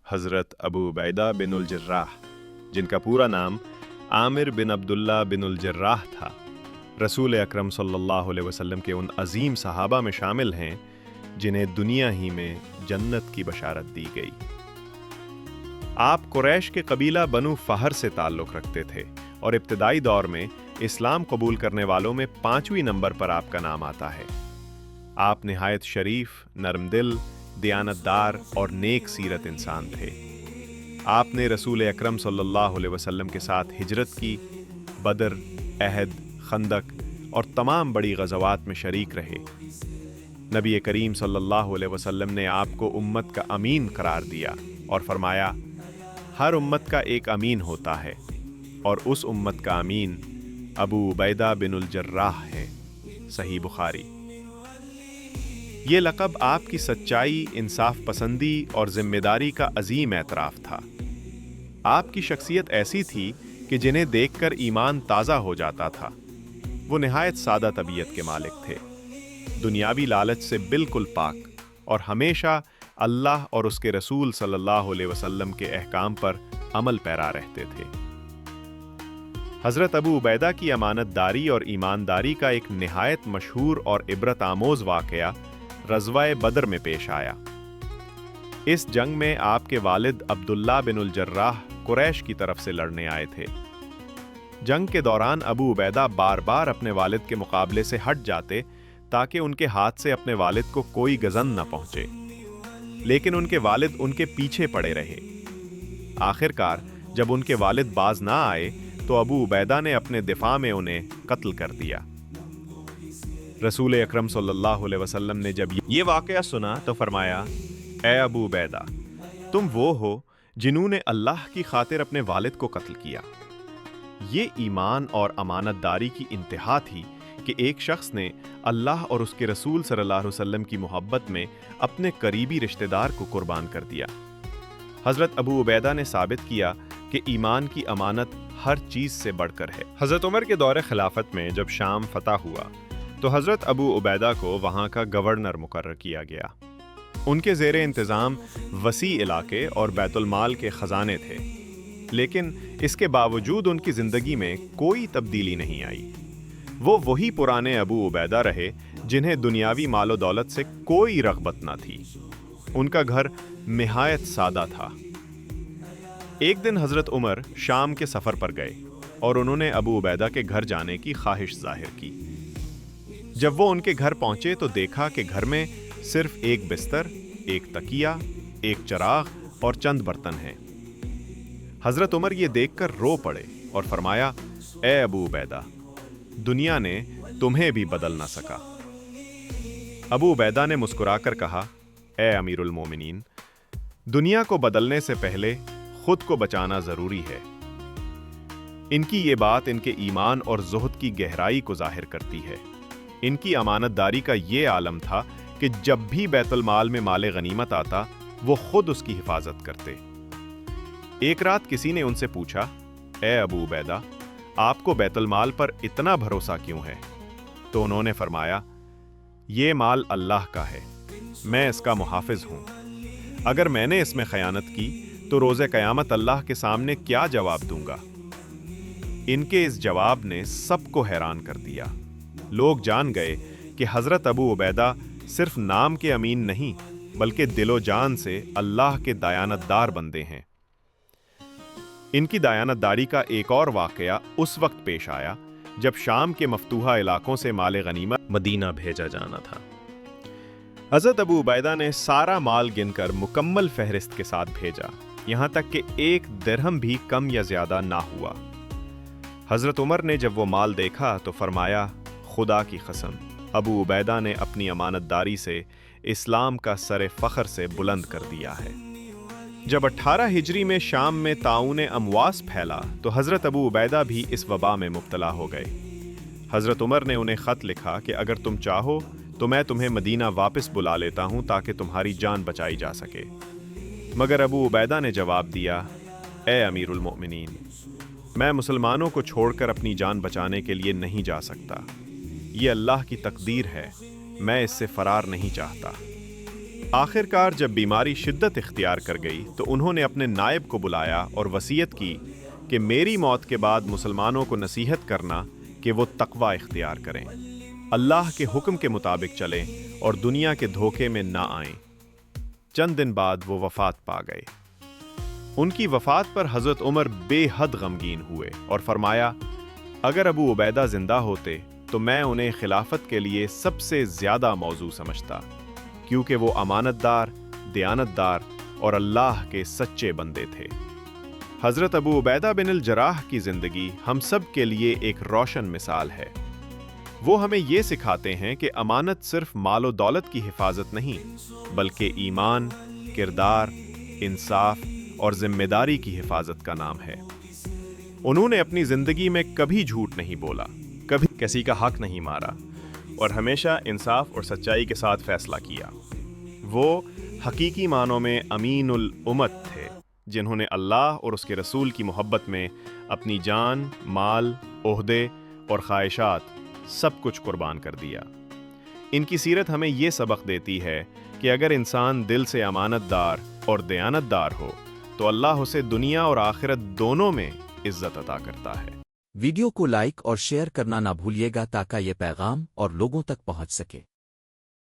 حضرت ابو عبیدہ بن الجراح، جن کا پورا نام عامر بن عبداللہ بن الجراح تھا، رسول اکرم صلی اللہ علیہ وسلم کے ان عظیم صحابہ میں شامل ہیں جنہیں دنیا ہی میں جنت کی بشارت دی گئی۔ آپ قریش کے قبیلہ بنو فہر سے تعلق رکھتے تھے اور ابتدائی دور میں اسلام قبول کرنے والوں میں 5ویں نمبر پر آپ کا نام آتا ہے۔ آپ نہایت شریف، نرم دل، دیانتدار اور نیک سیرت انسان تھے۔ آپ نے رسول اکرم صلی اللہ علیہ وسلم کے ساتھ ہجرت کی، بدر، احد، خندق اور تمام بڑی غزوات میں شریک رہے۔ نبی کریم صلی اللہ علیہ وسلم نے آپ کو امت کا امین قرار دیا اور فرمایا، ہر امت کا ایک امین ہوتا ہے اور اس امت کا امین ابو عبیدہ بن الجراح ہے۔ صحیح بخاری۔ یہ لقب آپ کی سچائی، انصاف پسندی اور ذمہ داری کا عظیم اعتراف تھا۔ آپ کی شخصیت ایسی تھی کہ جنہیں دیکھ کر ایمان تازہ ہو جاتا تھا۔ وہ نہایت سادہ طبیعت کے مالک تھے، دنیاوی لالچ سے بالکل پاک، اور ہمیشہ اللہ اور اس کے رسول صلی اللہ علیہ وسلم کے احکام پر عمل پیرا رہتے تھے۔ حضرت ابو عبیدہ کی امانت داری اور ایمانداری کا ایک نہایت مشہور اور عبرت آموز واقعہ غزوہ بدر میں پیش آیا۔ اس جنگ میں آپ کے والد عبداللہ بن الجراح قریش کی طرف سے لڑنے آئے تھے۔ جنگ کے دوران ابو عبیدہ بار بار اپنے والد کے مقابلے سے ہٹ جاتے تاکہ ان کے ہاتھ سے اپنے والد کو کوئی گزند نہ پہنچے، لیکن ان کے والد ان کے پیچھے پڑے رہے۔ آخر کار جب ان کے والد باز نہ آئے تو ابو عبیدہ نے اپنے دفاع میں انہیں قتل کر دیا۔ رسول اکرم صلی اللہ علیہ وسلم نے جب یہ واقعہ سنا تو فرمایا، اے ابو عبیدہ، تم وہ ہو جنہوں نے اللہ کی خاطر اپنے والد کو قتل کیا۔ یہ ایمان اور امانت داری کی انتہا تھی کہ ایک شخص نے اللہ اور اس کے رسول صلی اللہ علیہ وسلم کی محبت میں اپنے قریبی رشتہ دار کو قربان کر دیا۔ حضرت ابو عبیدہ نے ثابت کیا کہ ایمان کی امانت ہر چیز سے بڑھ کر ہے۔ حضرت عمر کے دور خلافت میں جب شام فتح ہوا تو حضرت ابو عبیدہ کو وہاں کا گورنر مقرر کیا گیا۔ ان کے زیر انتظام وسیع علاقے اور بیت المال کے خزانے تھے، لیکن اس کے باوجود ان کی زندگی میں کوئی تبدیلی نہیں آئی۔ وہ وہی پرانے ابو عبیدہ رہے جنہیں دنیاوی مال و دولت سے کوئی رغبت نہ تھی۔ ان کا گھر نہایت سادہ تھا۔ ایک دن حضرت عمر شام کے سفر پر گئے اور انہوں نے ابو عبیدہ کے گھر جانے کی خواہش ظاہر کی۔ جب وہ ان کے گھر پہنچے تو دیکھا کہ گھر میں صرف ایک بستر، ایک تکیہ، ایک چراغ اور چند برتن ہیں۔ حضرت عمر یہ دیکھ کر رو پڑے اور فرمایا، اے ابو عبیدہ، دنیا نے تمہیں بھی بدل نہ سکا۔ ابو عبیدہ نے مسکرا کر کہا، اے امیر المومنین، دنیا کو بدلنے سے پہلے خود کو بچانا ضروری ہے۔ ان کی یہ بات ان کے ایمان اور زہد کی گہرائی کو ظاہر کرتی ہے۔ ان کی امانت داری کا یہ عالم تھا کہ جب بھی بیت المال میں مال غنیمت آتا وہ خود اس کی حفاظت کرتے۔ ایک رات کسی نے ان سے پوچھا، اے ابو عبیدہ، آپ کو بیت المال پر اتنا بھروسہ کیوں ہے؟ تو انہوں نے فرمایا، یہ مال اللہ کا ہے، میں اس کا محافظ ہوں۔ اگر میں نے اس میں خیانت کی تو روز قیامت اللہ کے سامنے کیا جواب دوں گا؟ ان کے اس جواب نے سب کو حیران کر دیا۔ لوگ جان گئے کہ حضرت ابو عبیدہ صرف نام کے امین نہیں بلکہ دل و جان سے اللہ کے دیانت دار بندے ہیں۔ ان کی دیانت داری کا ایک اور واقعہ اس وقت پیش آیا جب شام کے مفتوحہ علاقوں سے مال غنیمت مدینہ بھیجا جانا تھا۔ حضرت ابو عبیدہ نے سارا مال گن کر مکمل فہرست کے ساتھ بھیجا، یہاں تک کہ ایک درہم بھی کم یا زیادہ نہ ہوا۔ حضرت عمر نے جب وہ مال دیکھا تو فرمایا، خدا کی قسم، ابو عبیدہ نے اپنی امانت داری سے اسلام کا سر فخر سے بلند کر دیا ہے۔ جب 18 ہجری میں شام میں طاعون امواس پھیلا تو حضرت ابو عبیدہ بھی اس وبا میں مبتلا ہو گئے۔ حضرت عمر نے انہیں خط لکھا کہ اگر تم چاہو تو میں تمہیں مدینہ واپس بلا لیتا ہوں تاکہ تمہاری جان بچائی جا سکے۔ مگر ابو عبیدہ نے جواب دیا، اے امیر المؤمنین، میں مسلمانوں کو چھوڑ کر اپنی جان بچانے کے لیے نہیں جا سکتا۔ یہ اللہ کی تقدیر ہے، میں اس سے فرار نہیں چاہتا۔ آخر کار جب بیماری شدت اختیار کر گئی تو انہوں نے اپنے نائب کو بلایا اور وصیت کی کہ میری موت کے بعد مسلمانوں کو نصیحت کرنا کہ وہ تقوی اختیار کریں، اللہ کے حکم کے مطابق چلیں اور دنیا کے دھوکے میں نہ آئیں۔ چند دن بعد وہ وفات پا گئے۔ ان کی وفات پر حضرت عمر بے حد غمگین ہوئے اور فرمایا، اگر ابو عبیدہ زندہ ہوتے تو میں انہیں خلافت کے لیے سب سے زیادہ موزوں سمجھتا، کیونکہ وہ امانت دار، دیانت دار اور اللہ کے سچے بندے تھے۔ حضرت ابو عبیدہ بن الجراح کی زندگی ہم سب کے لیے ایک روشن مثال ہے۔ وہ ہمیں یہ سکھاتے ہیں کہ امانت صرف مال و دولت کی حفاظت نہیں، بلکہ ایمان، کردار، انصاف اور ذمہ داری کی حفاظت کا نام ہے۔ انہوں نے اپنی زندگی میں کبھی جھوٹ نہیں بولا، کبھی کسی کا حق نہیں مارا اور ہمیشہ انصاف اور سچائی کے ساتھ فیصلہ کیا۔ وہ حقیقی معنوں میں امین الامت تھے، جنہوں نے اللہ اور اس کے رسول کی محبت میں اپنی جان، مال، عہدے اور خواہشات سب کچھ قربان کر دیا۔ ان کی سیرت ہمیں یہ سبق دیتی ہے کہ اگر انسان دل سے امانت دار اور دیانت دار ہو تو اللہ اسے دنیا اور آخرت دونوں میں عزت عطا کرتا ہے۔ ویڈیو کو لائک اور شیئر کرنا نہ بھولیے گا تاکہ یہ پیغام اور لوگوں تک پہنچ سکے۔